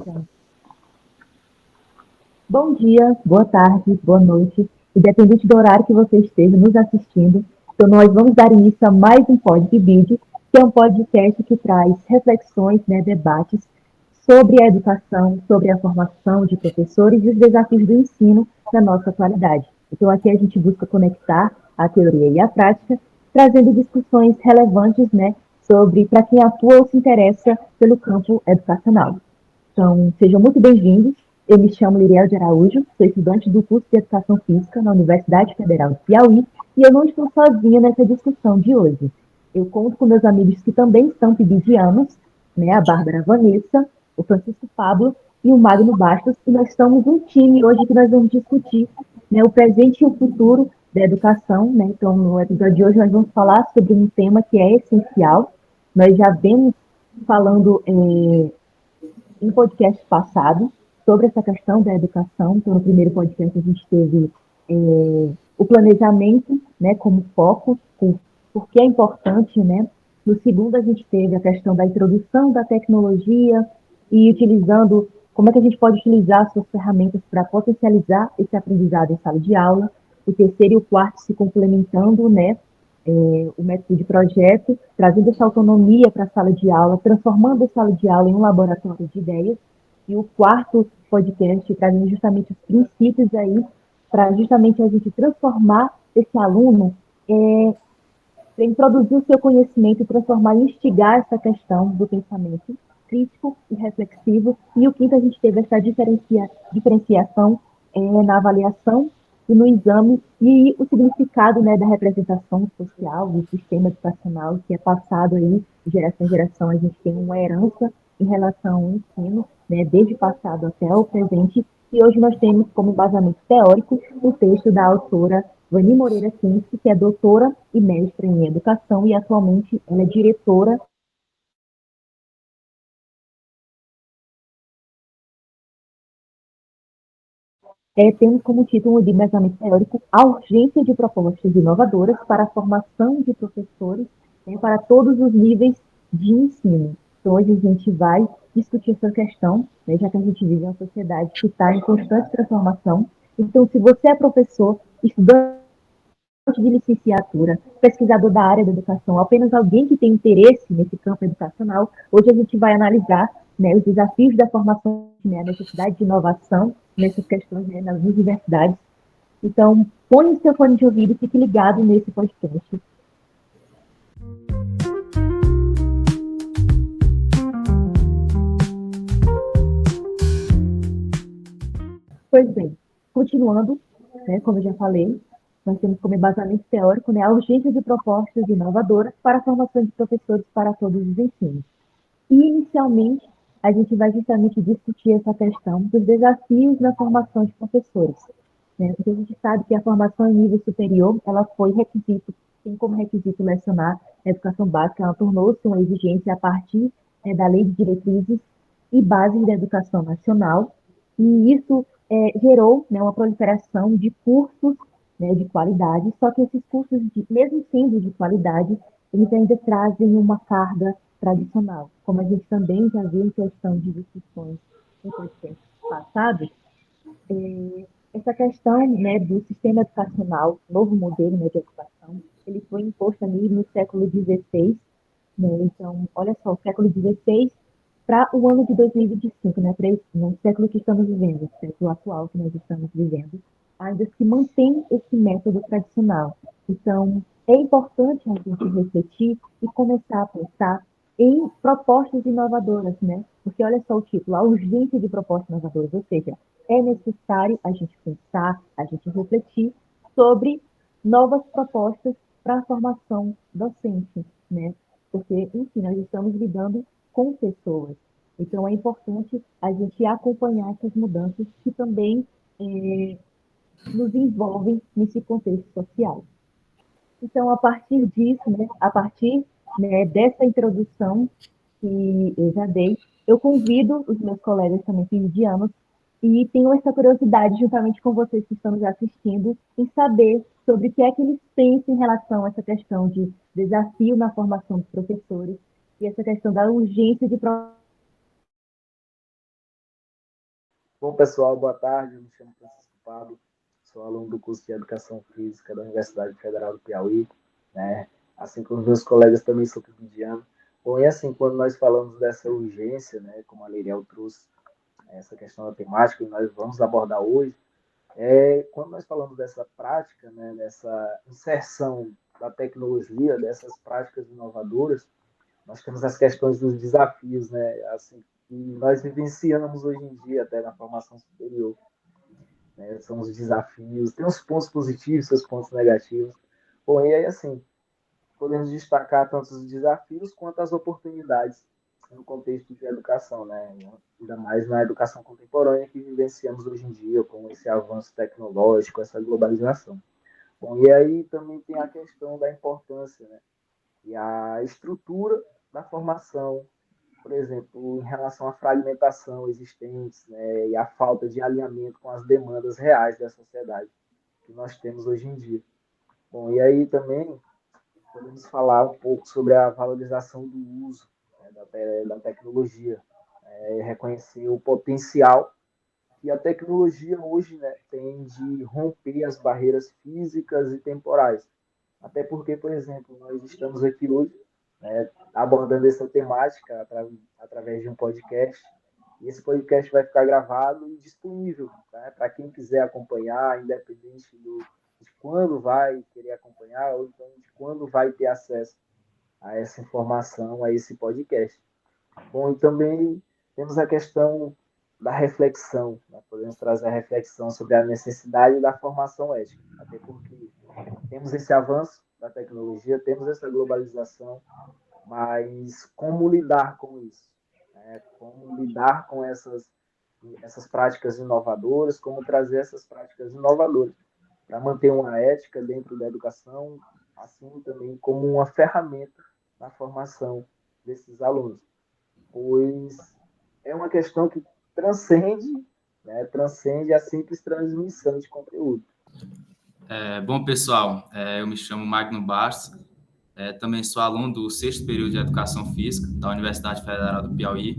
Então, bom dia, boa tarde, boa noite, independente do horário que você esteja nos assistindo. Então, nós vamos dar início a mais um Vídeo, que é um podcast que traz reflexões, né, debates sobre a educação, sobre a formação de professores e os desafios do ensino na nossa atualidade. Então, aqui a gente busca conectar a teoria e a prática, trazendo discussões relevantes, né, sobre para quem atua ou se interessa pelo campo educacional. Então, sejam muito bem-vindos. Eu me chamo Liriel de Araújo, sou estudante do curso de Educação Física na Universidade Federal do Piauí e eu não estou sozinha nessa discussão de hoje. Eu conto com meus amigos que também são pibidianos, né, a Bárbara Vanessa, o Francisco Pablo e o Magno Bastos, e nós somos um time hoje que nós vamos discutir, né, o presente e o futuro da educação. Né? Então, no episódio de hoje nós vamos falar sobre um tema que é essencial. Nós já vemos falando em podcast passado sobre essa questão da educação. Então, no primeiro podcast a gente teve o planejamento, né, como foco, porque é importante, né? No segundo a gente teve a questão da introdução da tecnologia e utilizando como é que a gente pode utilizar as suas ferramentas para potencializar esse aprendizado em sala de aula. O terceiro e o quarto se complementando, né? O método de projeto, trazendo essa autonomia para a sala de aula, transformando a sala de aula em um laboratório de ideias. E o quarto podcast trazendo justamente os princípios aí para justamente a gente transformar esse aluno em produzir o seu conhecimento e transformar e instigar essa questão do pensamento crítico e reflexivo. E o quinto, a gente teve essa diferenciação na avaliação e no exame e o significado, né, da representação social do sistema educacional que é passado aí de geração em geração. A gente tem uma herança em relação ao ensino, né, desde o passado até o presente, e hoje nós temos como embasamento teórico o texto da autora Vani Moreira Kinski, que é doutora e mestra em educação e atualmente ela é diretora. Temos como título de embasamento teórico a urgência de propostas inovadoras para a formação de professores, né, para todos os níveis de ensino. Então, hoje a gente vai discutir essa questão, né, já que a gente vive em uma sociedade que está em constante transformação. Então, se você é professor, estudante de licenciatura, pesquisador da área da educação, apenas alguém que tem interesse nesse campo educacional, hoje a gente vai analisar, né, os desafios da formação, né, a necessidade de inovação nessas questões, né, nas universidades. Então, põe o seu fone de ouvido e fique ligado nesse podcast. Pois bem, continuando, né, como eu já falei, nós temos como embasamento teórico, né, a urgência de propostas inovadoras para a formação de professores para todos os ensinos. E, inicialmente, a gente vai justamente discutir essa questão dos desafios na formação de professores. Né? Porque a gente sabe que a formação em nível superior, ela foi requisito, tem como requisito lecionar a educação básica, ela tornou-se uma exigência a partir, né, da Lei de Diretrizes e Bases da Educação Nacional, e isso gerou, né, uma proliferação de cursos, né, de qualidade, só que esses cursos, mesmo sendo de qualidade, eles ainda trazem uma carga tradicional, como a gente também já viu em questão de discussões em podcasts passados. Essa questão, né, do sistema educacional, novo modelo, né, de educação, ele foi imposto ali no século XVI, né? Então, olha só, o século XVI para o ano de 2025, né, para esse, no século que estamos vivendo, o século atual que nós estamos vivendo, ainda se mantém esse método tradicional. Então, é importante a gente refletir e começar a pensar em propostas inovadoras, né? Porque olha só o título, a urgência de propostas inovadoras, ou seja, é necessário a gente pensar, a gente refletir sobre novas propostas para a formação docente, né? Porque, enfim, nós estamos lidando com pessoas. Então, é importante a gente acompanhar essas mudanças que também nos envolvem nesse contexto social. Então, a partir disso, né, a partir, né, dessa introdução que eu já dei, eu convido os meus colegas também finidianos e tenho essa curiosidade, juntamente com vocês que estão nos assistindo, em saber sobre o que é que eles pensam em relação a essa questão de desafio na formação dos professores e essa questão da urgência de Bom, pessoal, boa tarde. Eu me chamo Francisco Pablo, sou aluno do curso de Educação Física da Universidade Federal do Piauí, né? Assim como meus colegas também sou pibidiano. Bom, e assim, quando nós falamos dessa urgência, né, como a Leiriel trouxe, essa questão da temática que nós vamos abordar hoje, quando nós falamos dessa prática, né, dessa inserção da tecnologia, dessas práticas inovadoras, nós temos as questões dos desafios, né, assim, que nós vivenciamos hoje em dia até na formação superior, né, são os desafios, tem os pontos positivos, seus pontos negativos. Bom, e aí assim, podemos destacar tanto os desafios quanto as oportunidades no contexto de educação, né? Ainda mais na educação contemporânea que vivenciamos hoje em dia, com esse avanço tecnológico, essa globalização. Bom, e aí também tem a questão da importância, né? E a estrutura da formação, por exemplo, em relação à fragmentação existentes, né? E a falta de alinhamento com as demandas reais da sociedade que nós temos hoje em dia. Bom, e aí também podemos falar um pouco sobre a valorização do uso, né, da tecnologia, reconhecer o potencial que a tecnologia hoje, né, tem de romper as barreiras físicas e temporais. Até porque, por exemplo, nós estamos aqui hoje, né, abordando essa temática através de um podcast, e esse podcast vai ficar gravado e disponível, né, para quem quiser acompanhar, independente de quando vai querer acompanhar, ou então de quando vai ter acesso a essa informação, a esse podcast. Bom, e também temos a questão da reflexão, né? Podemos trazer a reflexão sobre a necessidade da formação ética, até porque temos esse avanço da tecnologia, temos essa globalização, mas como lidar com isso? Né? Como lidar com essas práticas inovadoras, como trazer essas práticas inovadoras para manter uma ética dentro da educação, assim também como uma ferramenta na formação desses alunos, pois é uma questão que transcende, né, transcende a simples transmissão de conteúdo. Bom, pessoal, eu me chamo Magno Bastos, também sou aluno do sexto período de Educação Física da Universidade Federal do Piauí.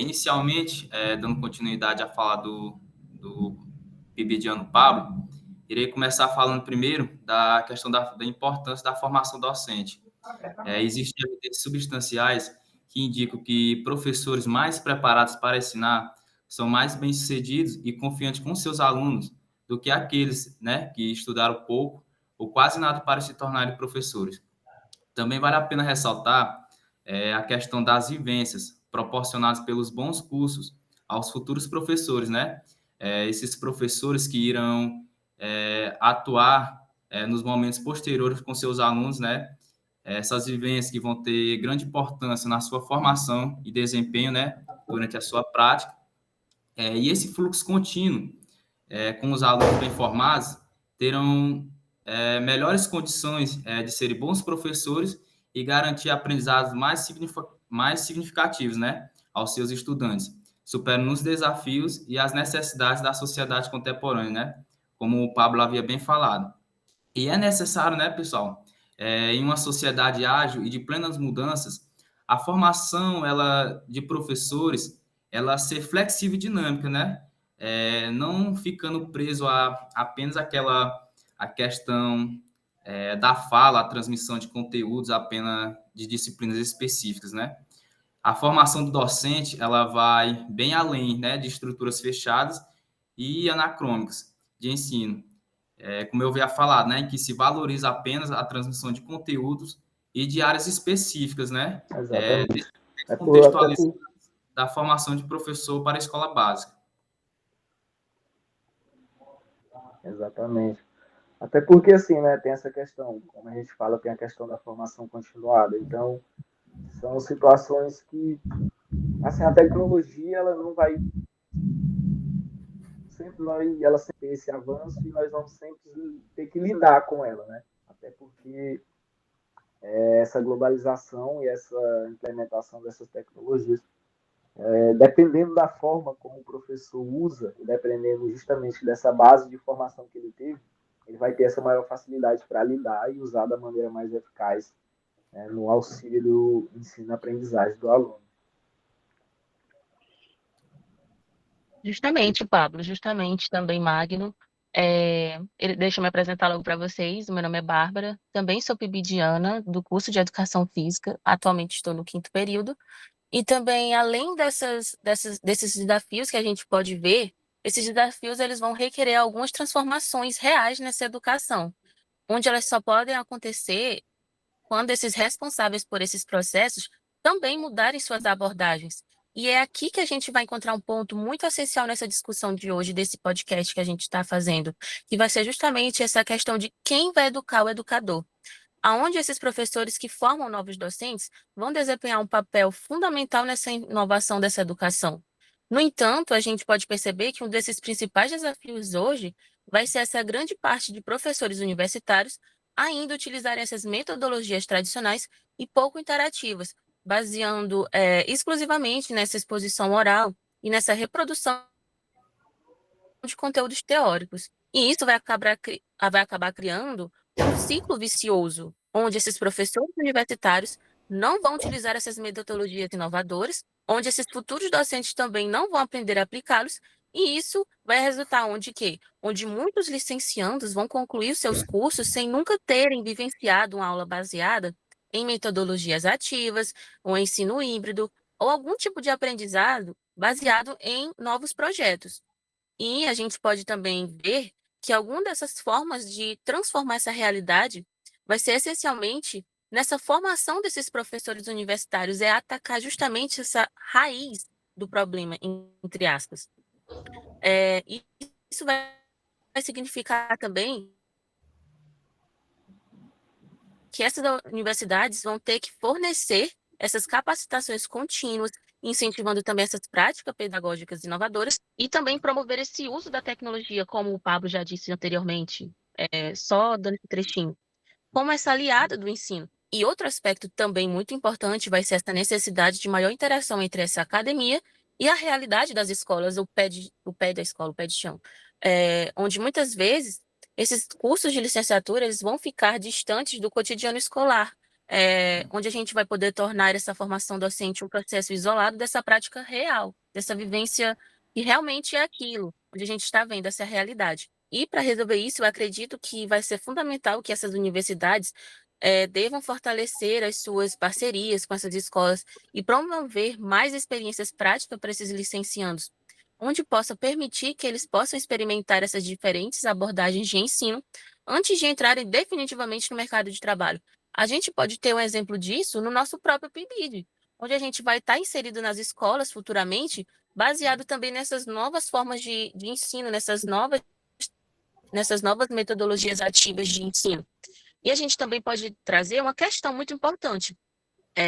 Inicialmente, dando continuidade à fala do Bibidiano Pablo, irei começar falando primeiro da questão da importância da formação docente. Existem evidências substanciais que indicam que professores mais preparados para ensinar são mais bem-sucedidos e confiantes com seus alunos do que aqueles, né, que estudaram pouco ou quase nada para se tornarem professores. Também vale a pena ressaltar a questão das vivências proporcionadas pelos bons cursos aos futuros professores, né? Esses professores que irão atuar nos momentos posteriores com seus alunos, né? Essas vivências que vão ter grande importância na sua formação e desempenho, né? Durante a sua prática. E esse fluxo contínuo, com os alunos bem formados, terão melhores condições de serem bons professores e garantir aprendizados mais significativos, né, aos seus estudantes, superando os desafios e as necessidades da sociedade contemporânea, né, como o Pablo havia bem falado. E é necessário, né, pessoal, em uma sociedade ágil e de plenas mudanças, a formação de professores, ela ser flexível e dinâmica, né? Não ficando preso a apenas a questão da fala, a transmissão de conteúdos apenas de disciplinas específicas, né? A formação do docente, ela vai bem além, né, de estruturas fechadas e anacrônicas de ensino. Como eu havia falado, né, em que se valoriza apenas a transmissão de conteúdos e de áreas específicas, né, Exatamente. contextualizadas da formação de professor para a escola básica. Exatamente. Até porque, assim, né, tem essa questão, como a gente fala, tem a questão da formação continuada. Então, são situações que, assim, a tecnologia, ela não vai ela sempre tem esse avanço e nós vamos sempre ter que lidar com ela, né? Até porque essa globalização e essa implementação dessas tecnologias, dependendo da forma como o professor usa, e dependendo justamente dessa base de formação que ele teve, ele vai ter essa maior facilidade para lidar e usar da maneira mais eficaz, né, no auxílio do ensino-aprendizagem do aluno. Justamente, Pablo, justamente também Magno. Deixa eu me apresentar logo para vocês. Meu nome é Bárbara, também sou pibidiana do curso de Educação Física. Atualmente estou no 5º período. E também, além desses desafios que a gente pode ver, esses desafios eles vão requerer algumas transformações reais nessa educação, onde elas só podem acontecer quando esses responsáveis por esses processos também mudarem suas abordagens. E é aqui que a gente vai encontrar um ponto muito essencial nessa discussão de hoje, desse podcast que a gente está fazendo, que vai ser justamente essa questão de quem vai educar o educador, aonde esses professores que formam novos docentes vão desempenhar um papel fundamental nessa inovação dessa educação. No entanto, a gente pode perceber que um desses principais desafios hoje vai ser essa grande parte de professores universitários ainda utilizarem essas metodologias tradicionais e pouco interativas, baseando exclusivamente nessa exposição oral e nessa reprodução de conteúdos teóricos. E isso vai acabar criando um ciclo vicioso, onde esses professores universitários não vão utilizar essas metodologias inovadoras, onde esses futuros docentes também não vão aprender a aplicá-los, e isso vai resultar onde quê? Onde muitos licenciandos vão concluir os seus cursos sem nunca terem vivenciado uma aula baseada em metodologias ativas, ou ensino híbrido, ou algum tipo de aprendizado baseado em novos projetos. E a gente pode também ver que alguma dessas formas de transformar essa realidade vai ser essencialmente nessa formação desses professores universitários, é atacar justamente essa raiz do problema, entre aspas. E isso vai significar também que essas universidades vão ter que fornecer essas capacitações contínuas, incentivando também essas práticas pedagógicas inovadoras e também promover esse uso da tecnologia, como o Pablo já disse anteriormente, só dando esse trechinho, como essa aliada do ensino. E outro aspecto também muito importante vai ser essa necessidade de maior interação entre essa academia e a realidade das escolas, o pé da escola, o pé de chão, onde muitas vezes esses cursos de licenciatura eles vão ficar distantes do cotidiano escolar, onde a gente vai poder tornar essa formação docente um processo isolado dessa prática real, dessa vivência que realmente é aquilo, onde a gente está vendo essa realidade. E para resolver isso, eu acredito que vai ser fundamental que essas universidades devam fortalecer as suas parcerias com essas escolas e promover mais experiências práticas para esses licenciandos, onde possa permitir que eles possam experimentar essas diferentes abordagens de ensino antes de entrarem definitivamente no mercado de trabalho. A gente pode ter um exemplo disso no nosso próprio PIBID, onde a gente vai estar inserido nas escolas futuramente, baseado também nessas novas formas de ensino, nessas novas metodologias ativas de ensino. E a gente também pode trazer uma questão muito importante,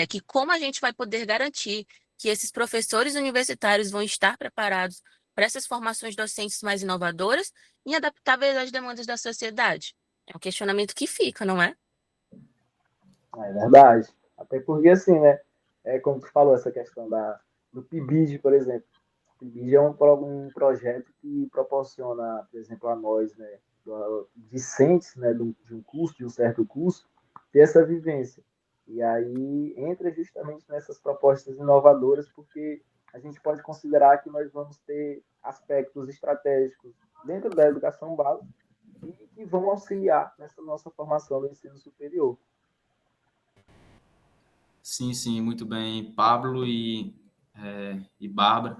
que como a gente vai poder garantir que esses professores universitários vão estar preparados para essas formações docentes mais inovadoras e adaptáveis às demandas da sociedade? É um questionamento que fica, não é? É verdade. Até porque, assim, né? Como tu falou, essa questão do PIBID, por exemplo. O PIBID é um projeto que proporciona, por exemplo, a nós, né, discentes, né, de um curso, de um certo curso, ter essa vivência. E aí entra justamente nessas propostas inovadoras, porque a gente pode considerar que nós vamos ter aspectos estratégicos dentro da educação básica e que vão auxiliar nessa nossa formação do ensino superior. Sim, sim, muito bem, Pablo e Bárbara.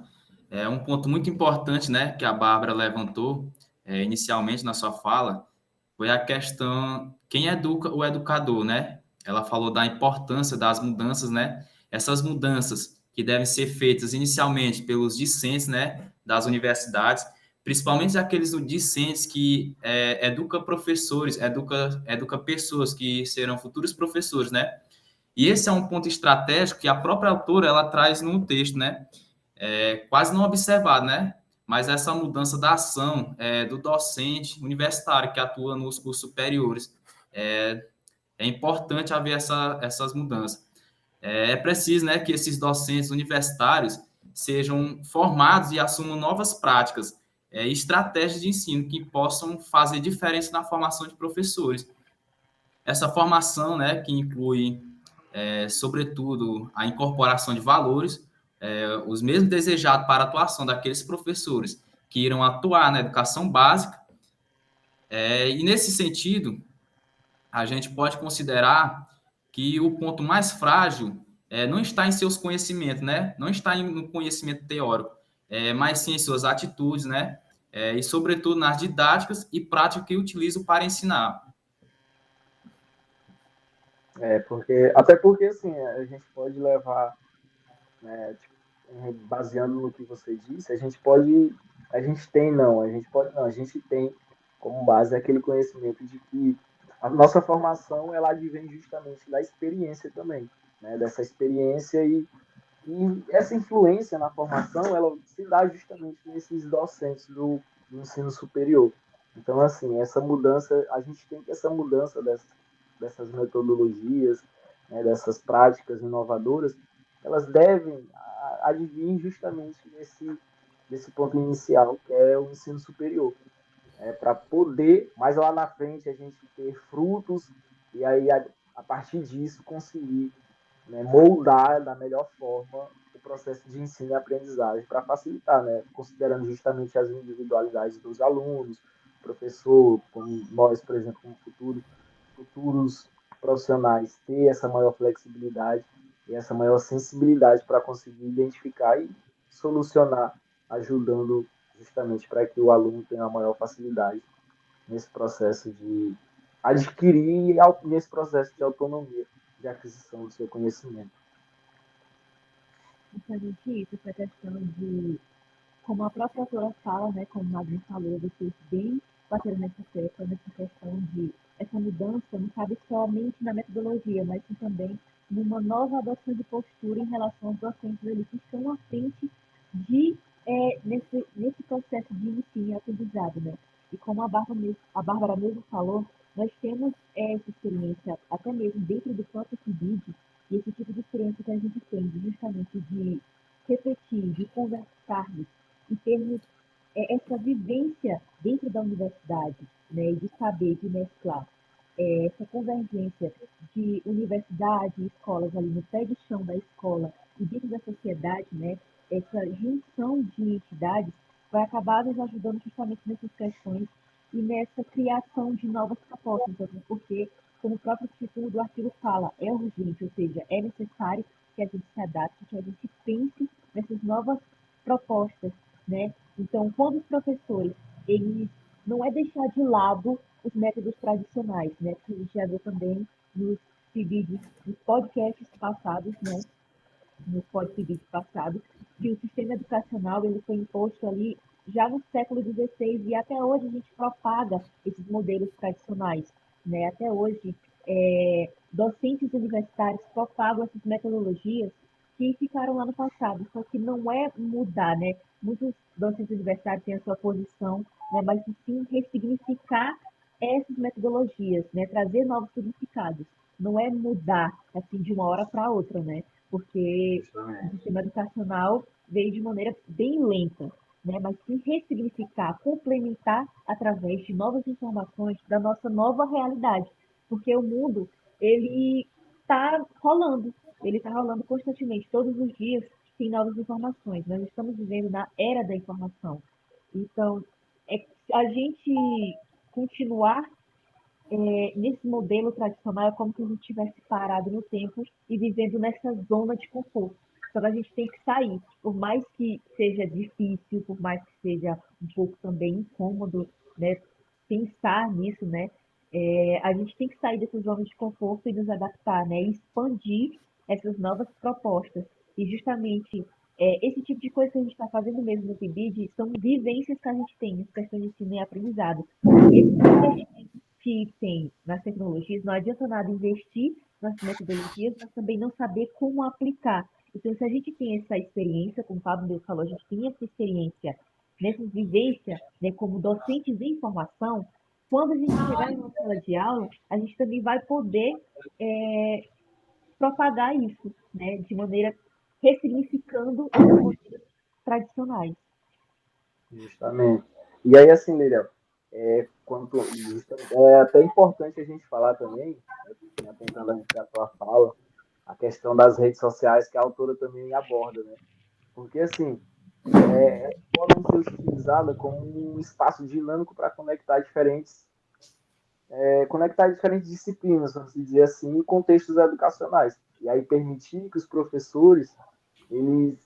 É um ponto muito importante, né, que a Bárbara levantou inicialmente na sua fala, foi a questão quem educa o educador, né? Ela falou da importância das mudanças, né? Essas mudanças que devem ser feitas inicialmente pelos discentes, né, das universidades, principalmente aqueles discentes que educa professores, educa pessoas que serão futuros professores, né? E esse é um ponto estratégico que a própria autora ela traz no texto, né? Quase não observado, né? Mas essa mudança da ação do docente universitário que atua nos cursos superiores é importante haver essas mudanças. É preciso, né, que esses docentes universitários sejam formados e assumam novas práticas e estratégias de ensino que possam fazer diferença na formação de professores. Essa formação, né, que inclui sobretudo, a incorporação de valores, os mesmos desejados para a atuação daqueles professores que irão atuar na educação básica. E nesse sentido, a gente pode considerar que o ponto mais frágil não está em seus conhecimentos, né? Não está no conhecimento teórico, mas sim em suas atitudes, né? E, sobretudo, nas didáticas e práticas que utilizam para ensinar. Até porque, assim, a gente pode levar, né, tipo, baseando no que você disse, a gente tem como base aquele conhecimento de que a nossa formação, ela advém justamente da experiência também, né, dessa experiência e essa influência na formação, ela se dá justamente nesses docentes do ensino superior. Então, assim, essa mudança, a gente tem que essa mudança dessas metodologias, né, dessas práticas inovadoras, elas devem advir justamente desse ponto inicial, que é o ensino superior. Para poder, mais lá na frente, a gente ter frutos e aí, a partir disso, conseguir, né, moldar da melhor forma o processo de ensino e aprendizagem para facilitar, né, considerando justamente as individualidades dos alunos, professor, como nós, por exemplo, como futuros profissionais, ter essa maior flexibilidade e essa maior sensibilidade para conseguir identificar e solucionar, ajudando justamente para que o aluno tenha a maior facilidade nesse processo de adquirir, nesse processo de autonomia, de aquisição do seu conhecimento. Justamente isso, essa questão de, como a própria autora fala, né, como o Magno falou, vocês bem bateram nessa questão de essa mudança não cabe somente na metodologia, mas sim também numa nova adoção de postura em relação aos docentes ali que estão à frente de, nesse processo de ensino e aprendizado, né? E como a Bárbara mesmo falou, nós temos essa experiência até mesmo dentro do próprio CIBID, e esse tipo de experiência que a gente tem, justamente de refletir, de conversarmos e termos essa vivência dentro da universidade, né, e de saber, de mesclar essa convergência de universidade e escolas ali no pé de chão da escola e dentro da sociedade, né, essa junção de entidades vai acabar nos ajudando justamente nessas questões e nessa criação de novas propostas, porque, como o próprio título do artigo fala, é urgente, ou seja, é necessário que a gente se adapte, que a gente pense nessas novas propostas, né? Então, quando os professores, eles não é deixar de lado os métodos tradicionais, né? Que a gente já viu também nos vídeos, nos podcasts passados, né? Nos podcasts passados, que o sistema educacional ele foi imposto ali já no século XVI e até hoje a gente propaga esses modelos tradicionais, né? Até hoje, docentes universitários propagam essas metodologias que ficaram lá no passado, só que não é mudar, né? Muitos docentes universitários têm a sua posição, né? Mas sim ressignificar essas metodologias, né? Trazer novos significados. Não é mudar assim de uma hora para outra, né? Porque o sistema educacional veio de maneira bem lenta, né? Mas sim ressignificar, complementar através de novas informações da nossa nova realidade, porque o mundo ele está rolando constantemente, todos os dias tem novas informações. Nós estamos vivendo na era da informação, então a gente continuar nesse modelo tradicional é como se a gente tivesse parado no tempo e vivendo nessa zona de conforto. Então a gente tem que sair, por mais que seja difícil, por mais que seja um pouco também incômodo, né, pensar nisso, né, a gente tem que sair dessa zona de conforto e nos adaptar, né, e expandir essas novas propostas. E justamente esse tipo de coisa que a gente está fazendo mesmo no PIBID são vivências que a gente tem nas questões de ensino e aprendizado. Esse investimento que tem nas tecnologias, não adianta nada investir nas metodologias, mas também não saber como aplicar. Então, se a gente tem essa experiência, como o Pablo falou, a gente tem essa experiência nessa vivência, né, como docentes em formação, quando a gente chegar em uma sala de aula, a gente também vai poder propagar isso, né, de maneira ressignificando os modelos tradicionais. Justamente. E aí, assim, Miriam, é até importante a gente falar também, né, tentando a tua fala, a questão das redes sociais que a autora também aborda, né? porque assim, podem ser utilizadas como um espaço dinâmico para conectar diferentes disciplinas, vamos dizer assim, em contextos educacionais. E aí permitir que os professores eles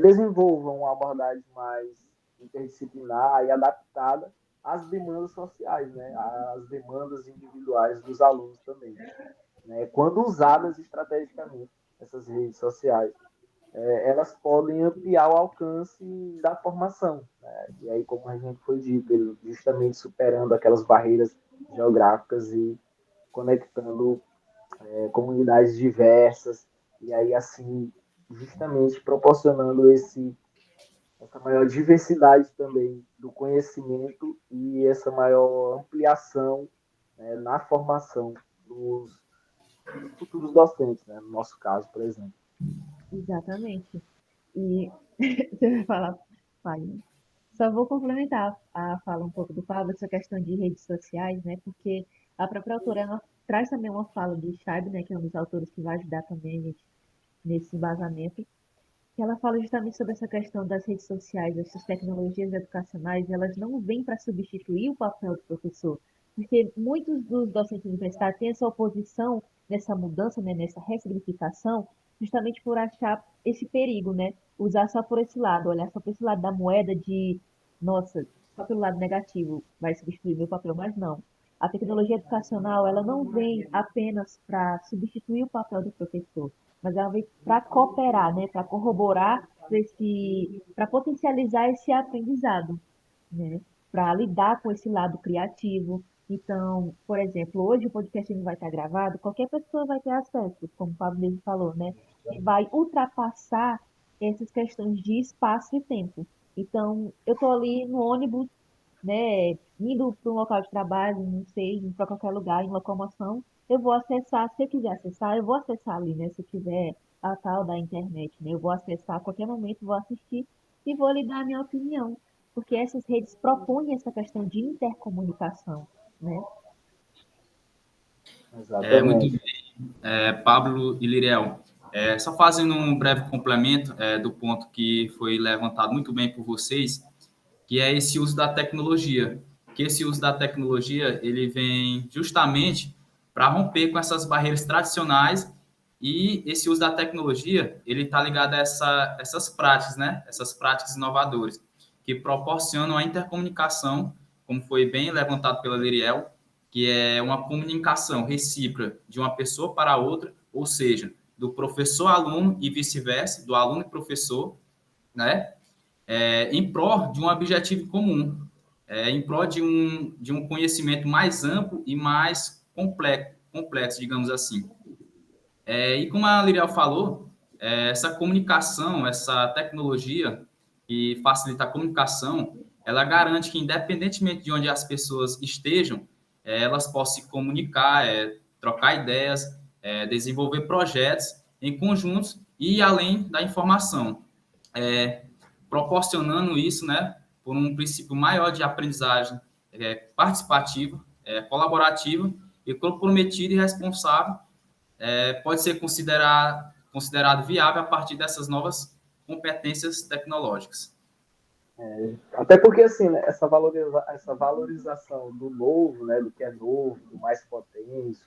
desenvolvam uma abordagem mais interdisciplinar e adaptada às demandas sociais, né? Às demandas individuais dos alunos também. Né? Quando usadas estrategicamente, essas redes sociais, elas podem ampliar o alcance da formação. Né? E aí, como a gente foi dito, justamente superando aquelas barreiras geográficas e conectando comunidades diversas, e aí, assim, justamente proporcionando essa maior diversidade também do conhecimento e essa maior ampliação, né, na formação dos futuros docentes, né, no nosso caso, por exemplo. Exatamente. E você vai falar, fale. Só vou complementar a fala um pouco do Pablo, essa questão de redes sociais, né? Porque a própria autora ela traz também uma fala de Scheib, né? Que é um dos autores que vai ajudar também a gente nesse embasamento, que ela fala justamente sobre essa questão das redes sociais, essas tecnologias educacionais, elas não vêm para substituir o papel do professor, porque muitos dos docentes universitários têm essa oposição nessa mudança, né, nessa ressignificação, justamente por achar esse perigo, né, usar só por esse lado, olhar só por esse lado da moeda de, nossa, só pelo lado negativo vai substituir meu papel, mas não. A tecnologia educacional, ela não vem apenas para substituir o papel do professor, mas ela veio para cooperar, né, para corroborar para potencializar esse aprendizado, né, para lidar com esse lado criativo. Então, por exemplo, hoje o podcast não vai estar gravado, qualquer pessoa vai ter acesso, como o Pablo mesmo falou, né, e vai ultrapassar essas questões de espaço e tempo. Então, eu estou ali no ônibus, né, indo para um local de trabalho, não sei, para qualquer lugar, em locomoção, eu vou acessar, se eu quiser acessar, eu vou acessar ali, né, se eu tiver a tal da internet, né, eu vou acessar a qualquer momento, vou assistir e vou lhe dar a minha opinião, porque essas redes propõem essa questão de intercomunicação, né? Muito Exatamente. bem, Pablo e Liriel. Só fazendo um breve complemento do ponto que foi levantado muito bem por vocês, que é esse uso da tecnologia. Que esse uso da tecnologia ele vem justamente para romper com essas barreiras tradicionais e esse uso da tecnologia ele está ligado a essas práticas, né? Essas práticas inovadoras que proporcionam a intercomunicação, como foi bem levantado pela Liriel, que é uma comunicação recíproca de uma pessoa para outra, ou seja, do professor aluno e vice-versa, do aluno e professor, né? Em prol de um objetivo comum, em prol de um conhecimento mais amplo e mais complexo, digamos assim. E como a Liriel falou, essa comunicação, essa tecnologia que facilita a comunicação, ela garante que, independentemente de onde as pessoas estejam, elas possam se comunicar, trocar ideias, desenvolver projetos em conjuntos e além da informação. É, Proporcionando isso, né, por um princípio maior de aprendizagem participativa, colaborativa e comprometida e responsável, pode ser considerado viável a partir dessas novas competências tecnológicas. Até porque, assim, né, essa valorização do novo, né, do que é novo, do mais potente,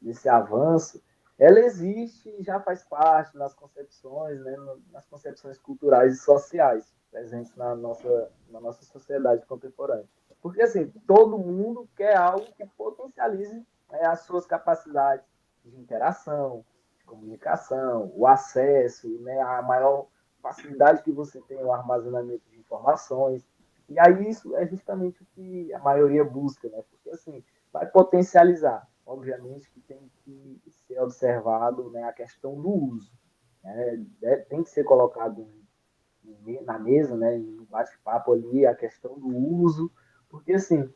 desse avanço, ela existe e já faz parte nas concepções, né, nas concepções culturais e sociais presentes na nossa sociedade contemporânea. Porque, assim, todo mundo quer algo que potencialize, né, as suas capacidades de interação, de comunicação, o acesso, né, a maior facilidade que você tem no armazenamento de informações. E aí isso é justamente o que a maioria busca, né? Porque, assim, vai potencializar. Obviamente que tem que ser observado, né, a questão do uso. Né? Tem que ser colocado na mesa, né, no bate-papo ali, a questão do uso, porque, assim,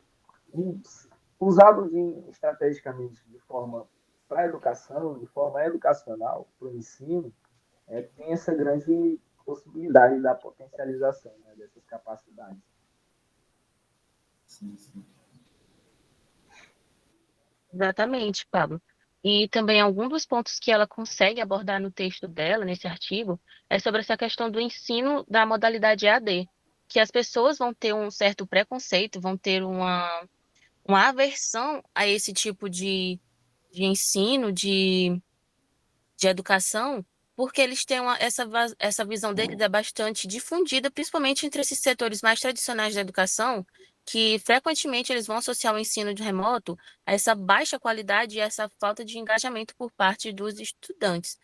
usados estrategicamente de forma para a educação, de forma educacional, para o ensino, tem essa grande possibilidade da potencialização, né, dessas capacidades. Sim, sim. Exatamente, Pablo. E também algum dos pontos que ela consegue abordar no texto dela, nesse artigo, é sobre essa questão do ensino da modalidade EAD, que as pessoas vão ter um certo preconceito, vão ter uma aversão a esse tipo de ensino, de educação, porque eles têm essa visão deles é bastante difundida, principalmente entre esses setores mais tradicionais da educação, que frequentemente eles vão associar o ensino de remoto a essa baixa qualidade e essa falta de engajamento por parte dos estudantes.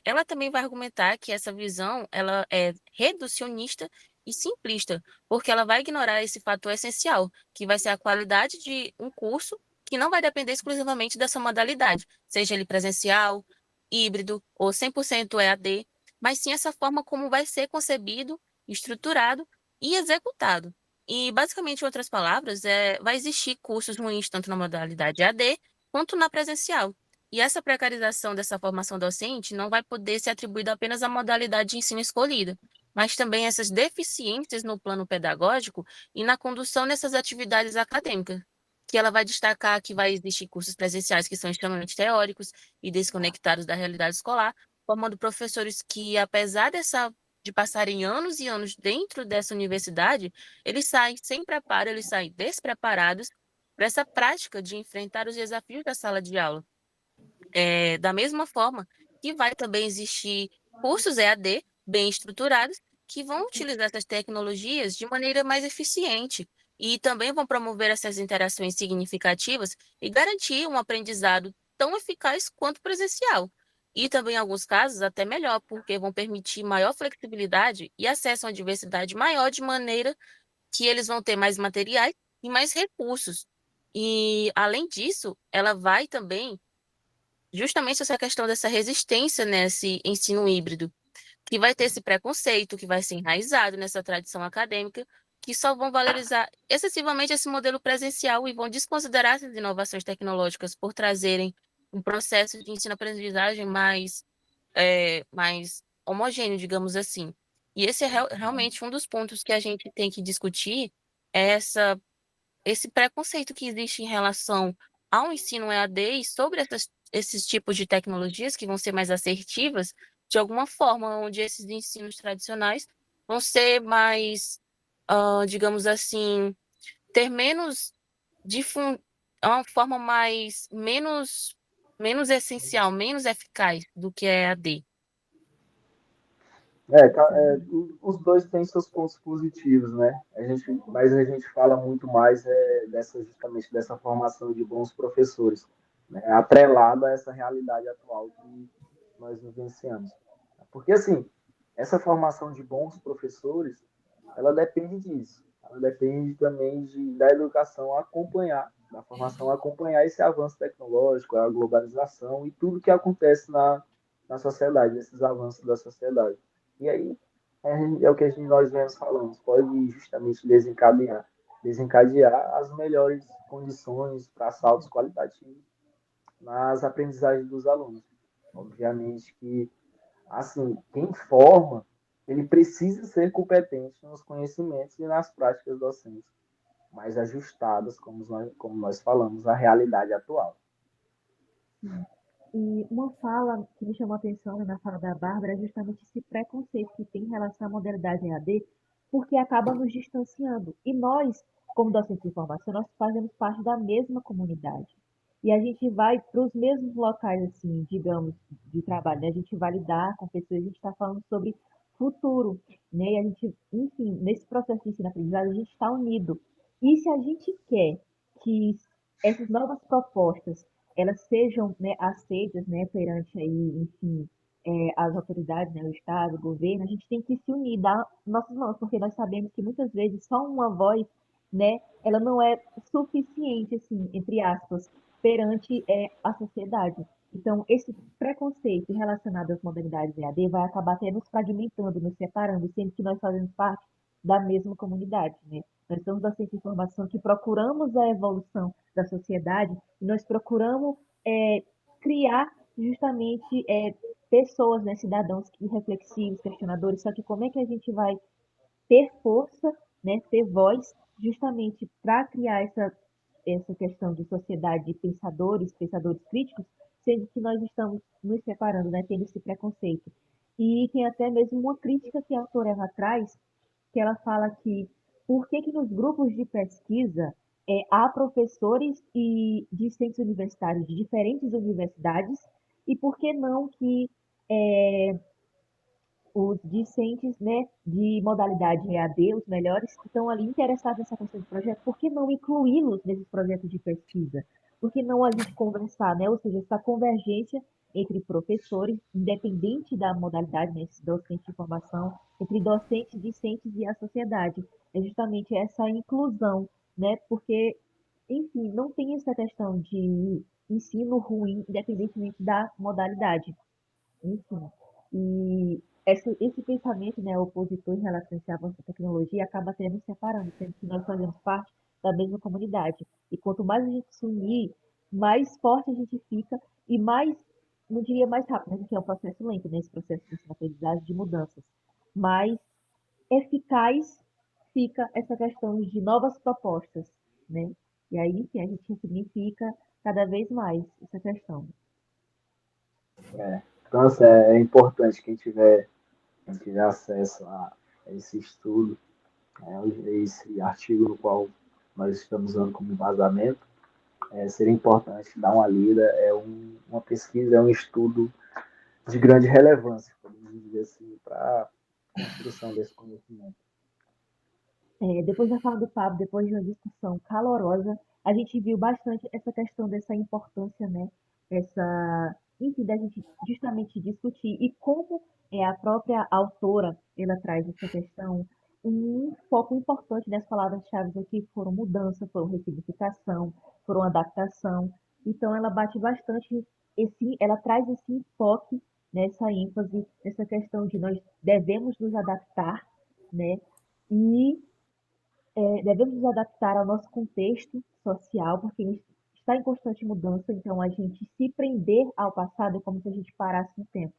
Ela também vai argumentar que essa visão ela é reducionista e simplista, porque ela vai ignorar esse fator essencial, que vai ser a qualidade de um curso que não vai depender exclusivamente dessa modalidade, seja ele presencial, híbrido ou 100% EAD, mas sim essa forma como vai ser concebido, estruturado e executado. E, basicamente, em outras palavras, vai existir cursos ruins tanto na modalidade EAD quanto na presencial. E essa precarização dessa formação docente não vai poder ser atribuída apenas à modalidade de ensino escolhida, mas também essas deficiências no plano pedagógico e na condução dessas atividades acadêmicas, que ela vai destacar que vai existir cursos presenciais que são extremamente teóricos e desconectados da realidade escolar, formando professores que, apesar de passarem anos e anos dentro dessa universidade, eles saem sem preparo, eles saem despreparados para essa prática de enfrentar os desafios da sala de aula. Da mesma forma que vai também existir cursos EAD bem estruturados que vão utilizar essas tecnologias de maneira mais eficiente e também vão promover essas interações significativas e garantir um aprendizado tão eficaz quanto presencial. E também, em alguns casos, até melhor, porque vão permitir maior flexibilidade e acesso a uma diversidade maior, de maneira que eles vão ter mais materiais e mais recursos. E, além disso, ela vai também justamente essa questão dessa resistência nesse ensino híbrido, que vai ter esse preconceito, que vai ser enraizado nessa tradição acadêmica, que só vão valorizar excessivamente esse modelo presencial e vão desconsiderar essas inovações tecnológicas por trazerem um processo de ensino-aprendizagem mais homogêneo, digamos assim. E esse é realmente um dos pontos que a gente tem que discutir, é esse preconceito que existe em relação ao ensino EAD e sobre esses tipos de tecnologias que vão ser mais assertivas, de alguma forma, onde esses ensinos tradicionais vão ser mais, digamos assim, ter menos difun uma forma menos essencial, menos eficaz do que a EAD. Os dois têm seus pontos positivos, né? Mas a gente fala muito mais justamente dessa formação de bons professores, né? Atrelada a essa realidade atual que nós vivenciamos. Porque, assim, essa formação de bons professores, ela depende disso. Ela depende também da educação acompanhar, da formação acompanhar esse avanço tecnológico, a globalização e tudo que acontece na sociedade, esses avanços da sociedade. E aí é o que nós vemos falando, pode justamente desencadear as melhores condições para saltos qualitativos nas aprendizagens dos alunos. Obviamente que, assim, quem forma, ele precisa ser competente nos conhecimentos e nas práticas docentes, mais ajustadas, como nós falamos, à realidade atual. E uma fala que me chamou a atenção, né, na fala da Bárbara é justamente esse preconceito que tem em relação à modalidade EAD, porque acaba nos distanciando. E nós, como docentes de formação, nós fazemos parte da mesma comunidade. E a gente vai para os mesmos locais, assim, digamos, de trabalho, né? A gente vai lidar com pessoas, a gente está falando sobre futuro, né? E a gente, enfim, nesse processo de ensino-aprendizagem, a gente está unido. E se a gente quer que essas novas propostas elas sejam, né, aceitas, né, perante aí, enfim, as autoridades, né, o Estado, o governo, a gente tem que se unir, dar nossas mãos, porque nós sabemos que muitas vezes só uma voz, né, ela não é suficiente, assim, entre aspas, perante a sociedade. Então, esse preconceito relacionado às modalidades EAD vai acabar até nos fragmentando, nos separando, sendo que nós fazemos parte da mesma comunidade, né? Nós somos docentes de formação que procuramos a evolução da sociedade e nós procuramos criar justamente pessoas, né, cidadãos reflexivos, questionadores, só que como é que a gente vai ter força, né, ter voz, justamente para criar essa essa questão de sociedade de pensadores, pensadores críticos, sendo que nós estamos nos separando, né, tendo esse preconceito. E tem até mesmo uma crítica que a autora Eva traz, que ela fala que por que que nos grupos de pesquisa há professores e discentes universitários de diferentes universidades e por que não que é, os discentes, né, de modalidade EAD, os melhores, que estão ali interessados nessa questão de projeto, por que não incluí-los nesses projetos de pesquisa? Por que não a gente conversar, né? Ou seja, essa convergência entre professores, independente da modalidade, né, esse docente de formação, entre docentes, discentes e a sociedade. É justamente essa inclusão, né? Porque, enfim, não tem essa questão de ensino ruim, independentemente da modalidade. Enfim, e esse pensamento, né, opositor em relação a esse avanço da tecnologia acaba até nos separando, sendo que nós fazemos parte da mesma comunidade. E quanto mais a gente se unir, mais forte a gente fica e mais, não diria mais rápido, né, porque é um processo lento, né, esse processo de ensino-aprendizagem de mudanças, mais eficaz fica essa questão de novas propostas, né? E aí, enfim, a gente significa cada vez mais essa questão. Então, assim, é importante quem tiver acesso a esse estudo, né, esse artigo no qual nós estamos usando como embasamento, seria importante dar uma lida. Uma pesquisa, é um estudo de grande relevância, podemos dizer assim, para a construção desse conhecimento. Depois da fala do Pablo, depois de uma discussão calorosa, a gente viu bastante essa questão dessa importância, né? Essa, enfim, da gente justamente discutir e como a própria autora ela traz essa questão, um foco importante das palavras-chave aqui foram mudança, foram ressignificação, foram adaptação. Então ela bate bastante ela traz esse enfoque nessa ênfase, nessa questão de nós devemos nos adaptar, né? E devemos nos adaptar ao nosso contexto social, porque ele está em constante mudança, então a gente se prender ao passado é como se a gente parasse no tempo.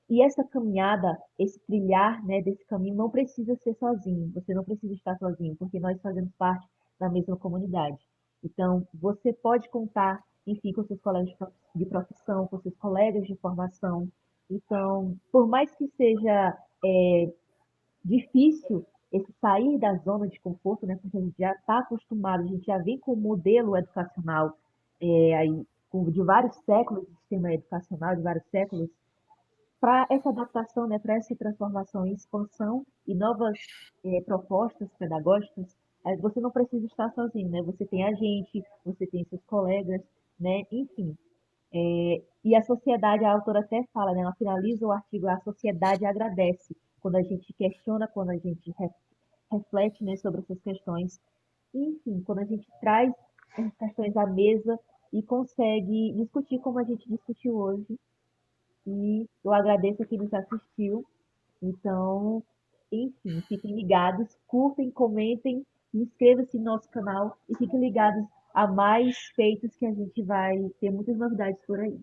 E essa caminhada, esse trilhar, né, desse caminho não precisa ser sozinho, você não precisa estar sozinho, porque nós fazemos parte da mesma comunidade. Então, você pode contar, enfim, com seus colegas de profissão, com seus colegas de formação. Então, por mais que seja difícil esse sair da zona de conforto, né? Porque a gente já está acostumado, a gente já vem com um modelo educacional aí, de vários séculos, de sistema educacional de vários séculos, para essa adaptação, né? Para essa transformação e expansão e novas propostas pedagógicas, você não precisa estar sozinho, né? Você tem a gente, você tem seus colegas, né? Enfim. E a sociedade, a autora até fala, né? Ela finaliza o artigo, a sociedade agradece quando a gente questiona, quando a gente reflete, né, sobre essas questões. E, enfim, quando a gente traz essas questões à mesa e consegue discutir como a gente discutiu hoje. E eu agradeço a quem nos assistiu. Então, enfim, fiquem ligados, curtem, comentem, inscrevam-se no nosso canal e fiquem ligados a mais feitos que a gente vai ter muitas novidades por aí.